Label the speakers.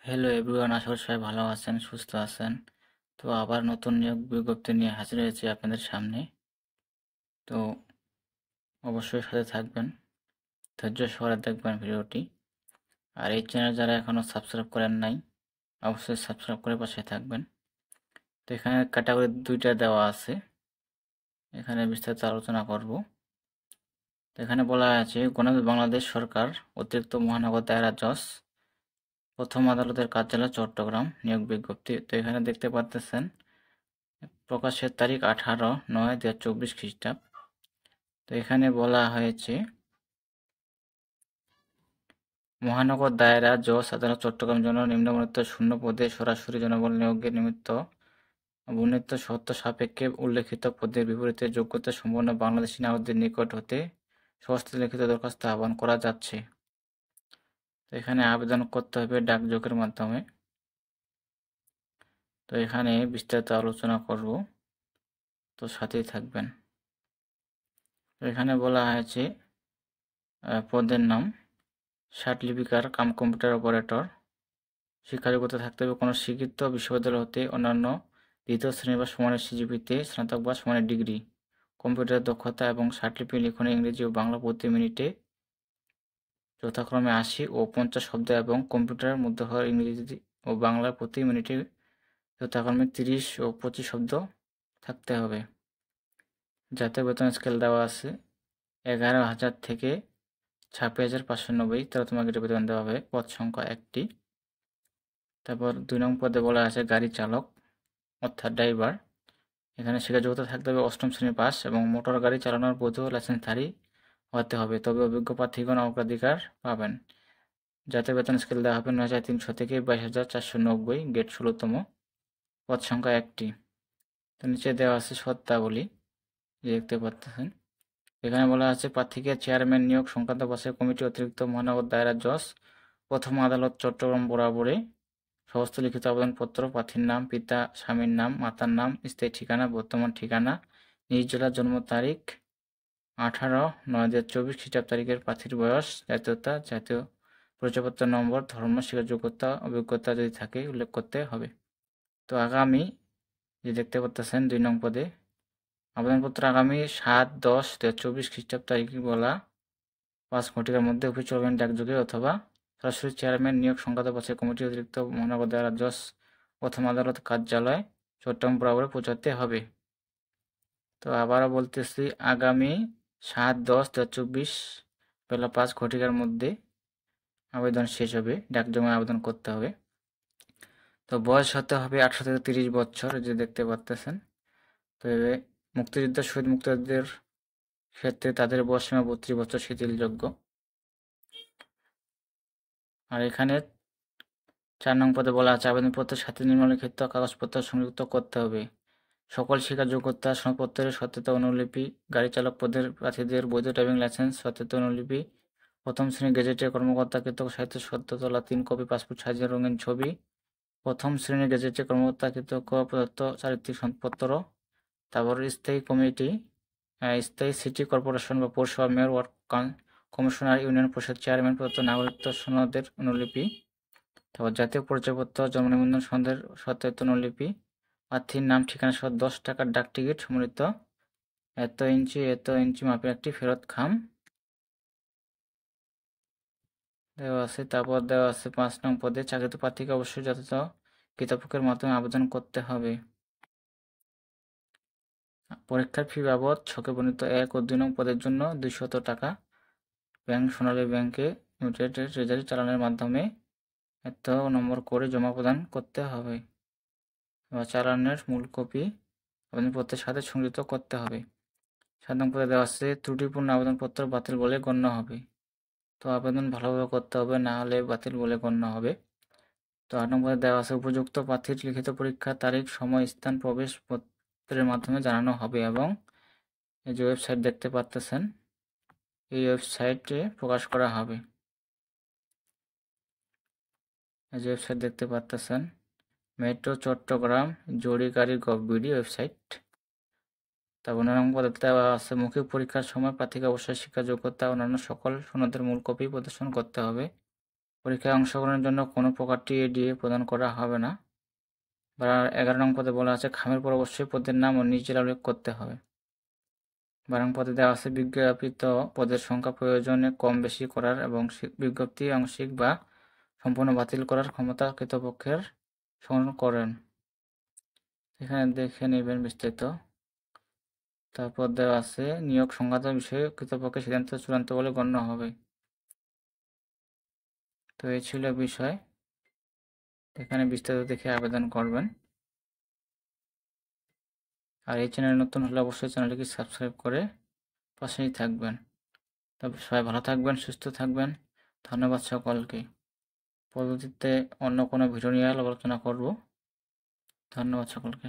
Speaker 1: Hello everyone, আশা করি সবাই ভালো আছেন, সুস্থ আছেন। তো আবার নতুন নিয়োগ বিজ্ঞপ্তি নিয়ে হাজির হয়েছি আপনাদের সামনে। তো অবশ্যই সাথে থাকবেন, ধৈর্য সহকারে দেখবেন ভিডিওটি। আর এই চ্যানেল যারা এখনও সাবস্ক্রাইব করেন নাই, অবশ্যই সাবস্ক্রাইব করে পাশে থাকবেন। তো এখানে ক্যাটাগরি দুইটা দেওয়া আছে, এখানে বিস্তারিত আলোচনা করব। তো এখানে বলা আছে বাংলাদেশ সরকার অতিরিক্ত মহানগর দায়রা জজ প্রথম আদালতের কার্যালয় চট্টগ্রাম নিয়োগ বিজ্ঞপ্তি। তো এখানে দেখতে পাচ্ছেন প্রকাশের তারিখ 18/9/2024 খ্রিস্টাব্দ। তো এখানে বলা হয়েছে মহানগর দায়রা জজ আদালত চট্টগ্রাম জন্য নিম্নবর্ণিত শূন্য পদে সরাসরি জনবল নিয়োগের নিমিত্ত বর্ণিত শর্ত সাপেক্ষে উল্লেখিত পদের বিপরীতে যোগ্যতা সম্পন্ন বাংলাদেশী নাগরিকদের নিকট হতে সহস্তে লিখিত দরখাস্ত আহ্বান করা যাচ্ছে। তো এখানে আবেদন করতে হবে ডাকযোগের মাধ্যমে। তো এখানে বিস্তারিত আলোচনা করব, তো সাথেই থাকবেন। তো এখানে বলা হয়েছে পদের নাম ষাট লিপিকার কাম কম্পিউটার অপারেটর। শিক্ষাযোগ্যতা থাকতে হবে কোনো স্বীকৃত বিশ্ববিদ্যালয় হতে অন্যান্য দ্বিতীয় শ্রেণী বা সমানের সিজিপিতে স্নাতক বা সমানের ডিগ্রি। কম্পিউটারের দক্ষতা এবং ষাটলিপি লিখনে ইংরেজি ও বাংলা প্রতি মিনিটে যথাক্রমে ৮০ ও ৫০ শব্দ এবং কম্পিউটারের মধ্যে হওয়ার ইংরেজি ও বাংলা প্রতি মিনিটে যথাক্রমে ৩০ ও ২৫ শব্দ থাকতে হবে। জাতীয় বেতন স্কেল দেওয়া আছে ১১,০০০ থেকে ২৬,৫৯০ তেরোতম গ্রেডের বেতন দেওয়া হবে। পদ সংখ্যা ১টি। তারপর ২ নং পদে বলা আছে গাড়ি চালক অর্থাৎ ড্রাইভার। এখানে শিক্ষাযোগ্যতা থাকতে হবে অষ্টম শ্রেণী পাস এবং মোটর গাড়ি চালানোর বৈধ লাইসেন্সধারী হতে হবে, তবে অভিজ্ঞ প্রার্থীগণ অগ্রাধিকার পাবেন। জাতীয় বেতন স্কেল দেওয়া হবে ৯,৩০০ থেকে ২২,৪৯০, গ্রেড ১৬তম। পদ সংখ্যা ১টি। তো নিচে দেওয়া আছে শর্তাবলী, যে দেখতে পাচ্ছেন। এখানে বলা আছে প্রার্থীকে চেয়ারম্যান নিয়োগ সংক্রান্ত বাছাই কমিটি অতিরিক্ত মহানগর দায়রা জজ প্রথম আদালত চট্টগ্রাম বরাবরে সমস্ত লিখিত আবেদনপত্র, প্রার্থীর নাম, পিতা স্বামীর নাম, মাতার নাম, স্থায়ী ঠিকানা, বর্তমান ঠিকানা, নিজ জেলার জন্ম তারিখ 18/9/2024 খ্রিস্টাব্দ তারিখের, প্রার্থীর বয়স, জাতীয়তা, জাতীয় পরিচয়পত্র নম্বর, ধর্ম, শিক্ষাযোগ্যতা, অভিজ্ঞতা যদি থাকে উল্লেখ করতে হবে। তো আগামী যে দেখতে পাচ্ছেন ২ নং পদে আবেদনপত্র আগামী ৭/১০/২০24 খ্রিস্টাব্দ তারিখে বলা ৫ ঘটিকার মধ্যে অফিস চলবেন ডাকযোগে অথবা সরাসরি চেয়ারম্যান নিয়োগ সংক্রান্ত বাছাই কমিটি অতিরিক্ত মহানগর দায়রা জজ প্রথম আদালত কার্যালয় চট্টগ্রাম বরাবর পৌঁছাতে হবে। তো আবারও বলতেছি আগামী ৭/১০/২০24 বেলা ৫ ঘটিকার মধ্যে আবেদন শেষ হবে, ডাকযোগে আবেদন করতে হবে। তো বয়স হতে হবে ১৮ থেকে ৩০ বছর, যে দেখতে পাচ্ছেন। তো মুক্তিযুদ্ধ শহীদ মুক্তিযোদ্ধাদের ক্ষেত্রে তাদের বয়সসীমা ৩২ বছর শিথিলযোগ্য। আর এখানে ৪ নং পদে বলা আছে আবেদনপত্রের সাথে নিম্নলিখিত কাগজপত্র সংযুক্ত করতে হবে: সকল শিক্ষা যোগ্যতা সনদপত্রের সত্যতা অনুলিপি, গাড়ি চালক পদের প্রার্থীদের বৈধ ড্রাইভিং লাইসেন্স সত্যতা অনুলিপি, প্রথম শ্রেণী গেজেটের কর্মকর্তাকৃত সাহিত্য সত্য তোলা ৩ কপি পাসপোর্ট সাইজের রঙিন ছবি, প্রথম শ্রেণীর গেজেটের কর্মকর্তাকৃত প্রদত্ত চারিত্রিক সনদপত্র, তারপর স্থায়ী কমিটি, স্থায়ী সিটি কর্পোরেশন বা পৌরসভা মেয়র, ওয়ার্ড কমিশনার, ইউনিয়ন পরিষদ চেয়ারম্যান প্রদত্ত নাগরিকত্ব সনদের অনুলিপি, তারপর জাতীয় পরিচয়পত্র, জন্ম নিবন্ধন সনদের সত্যায়িত অনুলিপি, প্রার্থীর নাম ঠিকানা সহ ১০ টাকার ডাক টিকিট সম্বলিত এত ইঞ্চি মাপের একটি ফেরত খাম দেওয়া আছে। তারপর দেওয়া আছে ৫ নং পদে চাকরিত প্রার্থীকে অবশ্যই যথাযথ কর্তৃপক্ষের মাধ্যমে আবেদন করতে হবে। পরীক্ষার ফি বাবদ ছকে বর্ণিত ১ ও ২ নং পদের জন্য ২০০ টাকা ব্যাংক সোনালী ব্যাংকে লিমিটেড ট্রেজারি চালানের মাধ্যমে এত নম্বর করে জমা প্রদান করতে হবে বা চালানের মূল কপি আবেদনপত্রের সাথে সংযুক্ত করতে হবে। ৭ নং পদে দেওয়া আছে ত্রুটিপূর্ণ আবেদনপত্র বাতিল বলে গণ্য হবে। তো আবেদন ভালোভাবে করতে হবে, না হলে বাতিল বলে গণ্য হবে। তো ৮ নং পদে দেওয়া আছে উপযুক্ত প্রার্থীর লিখিত পরীক্ষার তারিখ, সময়, স্থান প্রবেশপত্রের মাধ্যমে জানানো হবে এবং এই যে ওয়েবসাইট দেখতে পাচ্ছেন এই ওয়েবসাইটে প্রকাশ করা হবে। এই যে ওয়েবসাইট দেখতে পাচ্ছেন মেট্রো চট্টগ্রাম জরিগাড়ি গভবিডি ওয়েবসাইট। তারপর ৯ নং পদে দেওয়া আছে মৌখিক পরীক্ষার সময় প্রার্থীকে অবশ্যই শিক্ষা যোগ্যতা অন্যান্য সকল সনদের মূল কপি প্রদর্শন করতে হবে। পরীক্ষায় অংশগ্রহণের জন্য কোনো প্রকার টিএডিএ প্রদান করা হবে না। 11 নং পদে বলা আছে খামের পর অবশ্যই পদের নাম ও নিজ জেলা উল্লেখ করতে হবে। 12 নং পদে দেওয়া আছে বিজ্ঞাপিত পদের সংখ্যা প্রয়োজনে কম বেশি করার এবং বিজ্ঞপ্তি আংশিক বা সম্পূর্ণ বাতিল করার ক্ষমতা কর্তৃপক্ষের সংরক্ষণ করেন। এখানে দেখে নেবেন বিস্তারিত। তারপর দেওয়া আছে নিয়োগ সংক্রান্ত বিষয়ে কর্তৃপক্ষের সিদ্ধান্ত চূড়ান্ত বলে গণ্য হবে। তো এই ছিল বিষয়। এখানে বিস্তারিত দেখে আবেদন করবেন। আর এই চ্যানেল নতুন হলে অবশ্যই চ্যানেলটিকে সাবস্ক্রাইব করে পাশেই থাকবেন। তবে সবাই ভালো থাকবেন, সুস্থ থাকবেন। ধন্যবাদ সকলকে। পরবর্তীতে অন্য কোনো ভিডিও নিয়ে আলোচনা করব। ধন্যবাদ সকলকে।